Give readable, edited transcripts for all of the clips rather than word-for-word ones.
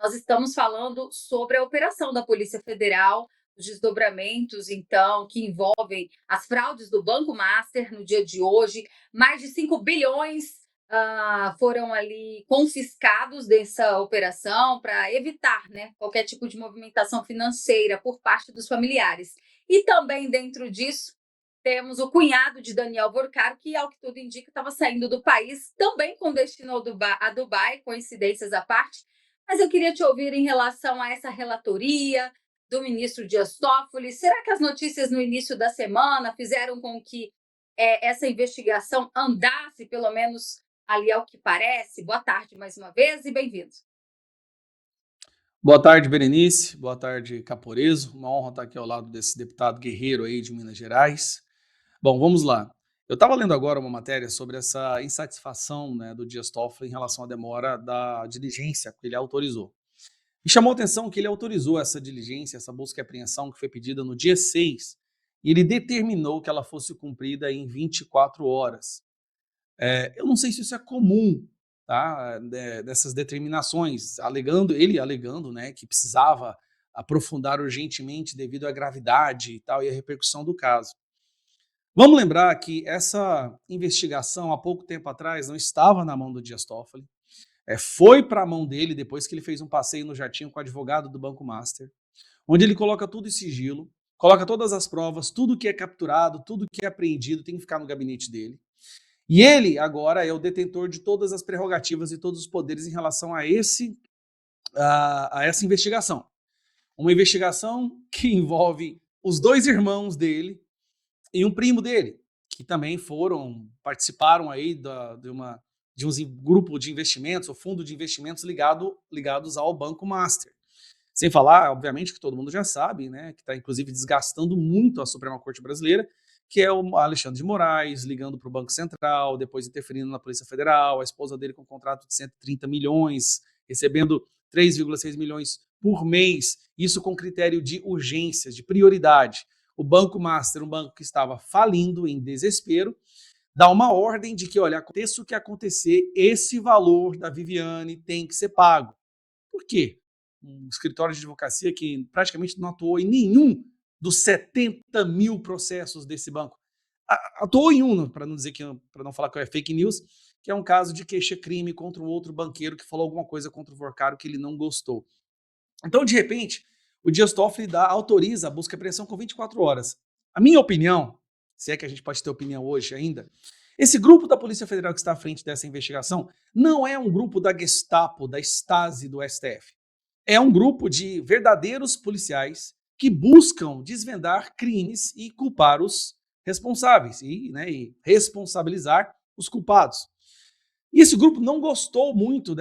Nós estamos falando sobre a operação da Polícia Federal, os desdobramentos, então, que envolvem as fraudes do Banco Master no dia de hoje. Mais de 5 bilhões foram ali confiscados dessa operação para evitar, né, qualquer tipo de movimentação financeira por parte dos familiares. E também dentro disso, temos o cunhado de Daniel Vorcaro, que, ao que tudo indica, estava saindo do país, também com destino a Dubai, coincidências à parte. Mas eu queria te ouvir em relação a essa relatoria do ministro Dias Toffoli. Será que as notícias no início da semana fizeram com que essa investigação andasse, pelo menos ali ao que parece? Boa tarde mais uma vez e bem-vindo. Boa tarde, Berenice. Boa tarde, Caporeso. Uma honra estar aqui ao lado desse deputado guerreiro aí de Minas Gerais. Bom, vamos lá. Eu estava lendo agora uma matéria sobre essa insatisfação, né, do Dias Toffoli em relação à demora da diligência que ele autorizou. Me chamou a atenção que ele autorizou essa diligência, essa busca e apreensão que foi pedida no dia 6, e ele determinou que ela fosse cumprida em 24 horas. Eu não sei se isso é comum, tá, dessas determinações, ele alegando, né, que precisava aprofundar urgentemente devido à gravidade e tal e à repercussão do caso. Vamos lembrar que essa investigação, há pouco tempo atrás, não estava na mão do Dias Toffoli, foi para a mão dele depois que ele fez um passeio no jatinho com o advogado do Banco Master, onde ele coloca tudo em sigilo, coloca todas as provas, tudo que é capturado, tudo que é apreendido tem que ficar no gabinete dele. E ele agora é o detentor de todas as prerrogativas e todos os poderes em relação a essa investigação. Uma investigação que envolve os dois irmãos dele e um primo dele, que também participaram aí de um grupo de investimentos, ou fundo de investimentos ligados ao Banco Master. Sem falar, obviamente, que todo mundo já sabe, né, que está inclusive desgastando muito a Suprema Corte Brasileira, que é o Alexandre de Moraes ligando para o Banco Central, depois interferindo na Polícia Federal, a esposa dele com um contrato de 130 milhões, recebendo 3,6 milhões por mês, isso com critério de urgência, de prioridade. O Banco Master, um banco que estava falindo em desespero, dá uma ordem de que, olha, aconteça o que acontecer, esse valor da Viviane tem que ser pago. Por quê? Um escritório de advocacia que praticamente não atuou em nenhum dos 70 mil processos desse banco. Atuou em um, para não falar que é fake news, que é um caso de queixa-crime contra um outro banqueiro que falou alguma coisa contra o Vorcaro que ele não gostou. Então, de repente, o Dias Toffoli autoriza a busca e apreensão com 24 horas. A minha opinião, se é que a gente pode ter opinião hoje ainda, esse grupo da Polícia Federal que está à frente dessa investigação não é um grupo da Gestapo, da Stasi, do STF. É um grupo de verdadeiros policiais que buscam desvendar crimes e culpar os responsáveis e responsabilizar os culpados. E esse grupo não gostou muito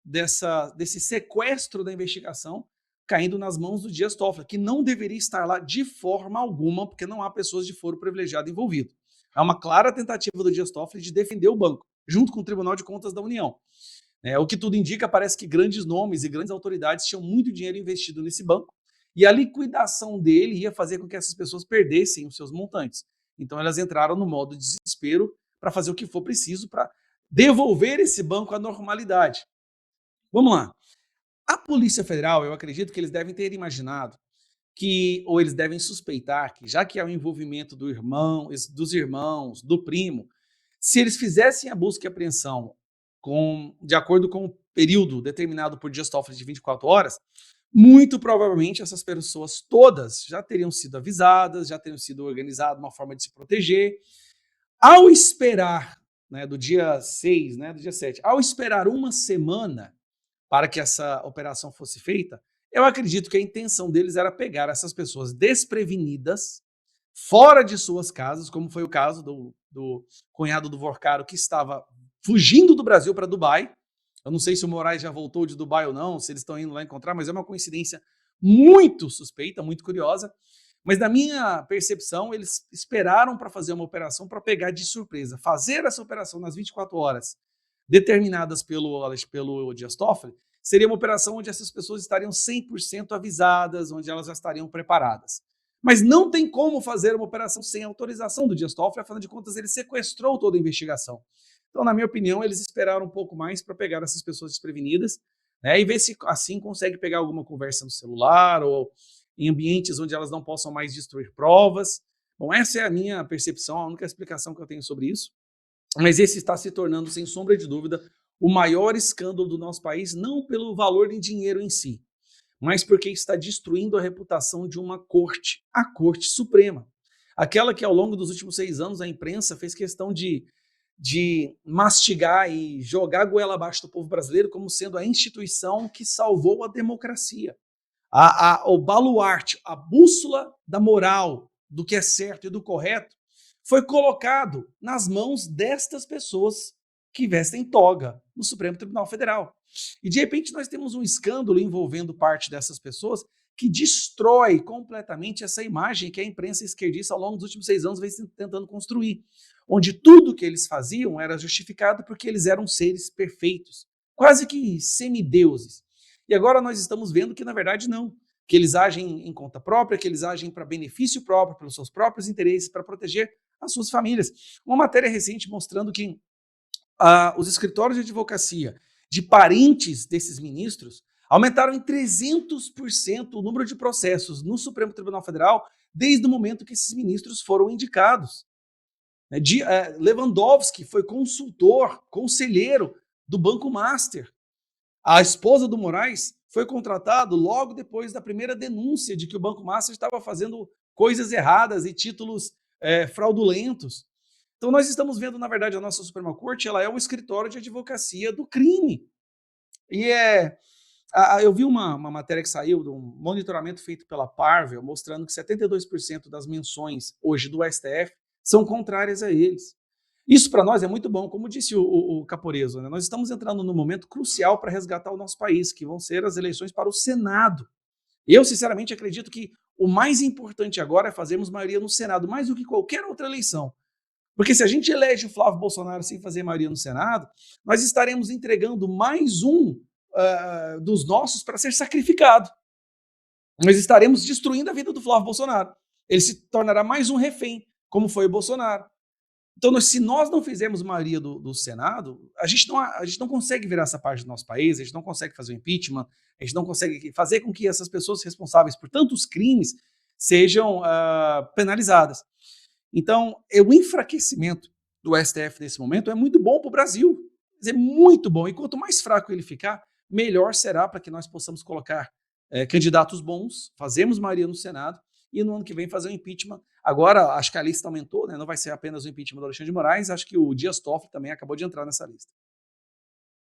desse sequestro da investigação caindo nas mãos do Dias Toffoli, que não deveria estar lá de forma alguma, porque não há pessoas de foro privilegiado envolvido. É uma clara tentativa do Dias Toffoli de defender o banco, junto com o Tribunal de Contas da União. O que tudo indica, parece que grandes nomes e grandes autoridades tinham muito dinheiro investido nesse banco e a liquidação dele ia fazer com que essas pessoas perdessem os seus montantes. Então elas entraram no modo de desespero para fazer o que for preciso para devolver esse banco à normalidade. Vamos lá. A Polícia Federal, eu acredito que eles devem ter imaginado ou eles devem suspeitar que, já que há o envolvimento dos irmãos, do primo, se eles fizessem a busca e apreensão de acordo com o período determinado por Dias Toffoli de 24 horas, muito provavelmente essas pessoas todas já teriam sido avisadas, já teriam sido organizadas uma forma de se proteger. Ao esperar, né, do dia 6, né, do dia 7, ao esperar uma semana para que essa operação fosse feita, eu acredito que a intenção deles era pegar essas pessoas desprevenidas, fora de suas casas, como foi o caso do cunhado do Vorcaro, que estava fugindo do Brasil para Dubai. Eu não sei se o Moraes já voltou de Dubai ou não, se eles estão indo lá encontrar, mas é uma coincidência muito suspeita, muito curiosa. Mas na minha percepção, eles esperaram para fazer uma operação para pegar de surpresa. Fazer essa operação nas 24 horas determinadas pelo Dias Toffoli seria uma operação onde essas pessoas estariam 100% avisadas, onde elas já estariam preparadas. Mas não tem como fazer uma operação sem autorização do Dias Toffoli, afinal de contas ele sequestrou toda a investigação. Então, na minha opinião, eles esperaram um pouco mais para pegar essas pessoas desprevenidas, né, e ver se assim consegue pegar alguma conversa no celular ou em ambientes onde elas não possam mais destruir provas. Bom, essa é a minha percepção, a única explicação que eu tenho sobre isso. Mas esse está se tornando, sem sombra de dúvida, o maior escândalo do nosso país, não pelo valor em dinheiro em si, mas porque está destruindo a reputação de uma corte, a Corte Suprema. Aquela que ao longo dos últimos 6 anos a imprensa fez questão de mastigar e jogar a goela abaixo do povo brasileiro como sendo a instituição que salvou a democracia. O baluarte, a bússola da moral, do que é certo e do correto, foi colocado nas mãos destas pessoas que vestem toga no Supremo Tribunal Federal. E de repente nós temos um escândalo envolvendo parte dessas pessoas que destrói completamente essa imagem que a imprensa esquerdista ao longo dos últimos 6 anos vem tentando construir, onde tudo que eles faziam era justificado porque eles eram seres perfeitos, quase que semideuses. E agora nós estamos vendo que na verdade não, que eles agem em conta própria, que eles agem para benefício próprio, pelos seus próprios interesses, para proteger as suas famílias. Uma matéria recente mostrando que os escritórios de advocacia de parentes desses ministros aumentaram em 300% o número de processos no Supremo Tribunal Federal desde o momento que esses ministros foram indicados. Lewandowski foi consultor, conselheiro do Banco Master. A esposa do Moraes foi contratado logo depois da primeira denúncia de que o Banco Master estava fazendo coisas erradas e títulos fraudulentos. Então nós estamos vendo, na verdade, a nossa Suprema Corte, ela é um escritório de advocacia do crime. E eu vi uma matéria que saiu de um monitoramento feito pela Parvel, mostrando que 72% das menções hoje do STF são contrárias a eles. Isso para nós é muito bom, como disse o Caporeso, né? Nós estamos entrando num momento crucial para resgatar o nosso país, que vão ser as eleições para o Senado. Eu, sinceramente, acredito que o mais importante agora é fazermos maioria no Senado, mais do que qualquer outra eleição. Porque se a gente elege o Flávio Bolsonaro sem fazer maioria no Senado, nós estaremos entregando mais um dos nossos para ser sacrificado. Nós estaremos destruindo a vida do Flávio Bolsonaro. Ele se tornará mais um refém, como foi o Bolsonaro. Então, se nós não fizermos maioria do Senado, a gente não consegue virar essa parte do nosso país, a gente não consegue fazer o impeachment, a gente não consegue fazer com que essas pessoas responsáveis por tantos crimes sejam penalizadas. Então, o enfraquecimento do STF nesse momento é muito bom para o Brasil. É muito bom. E quanto mais fraco ele ficar, melhor será para que nós possamos colocar candidatos bons, fazermos maioria no Senado e no ano que vem fazer o impeachment. Agora, acho que a lista aumentou, né? Não vai ser apenas o impeachment do Alexandre de Moraes, acho que o Dias Toffoli também acabou de entrar nessa lista.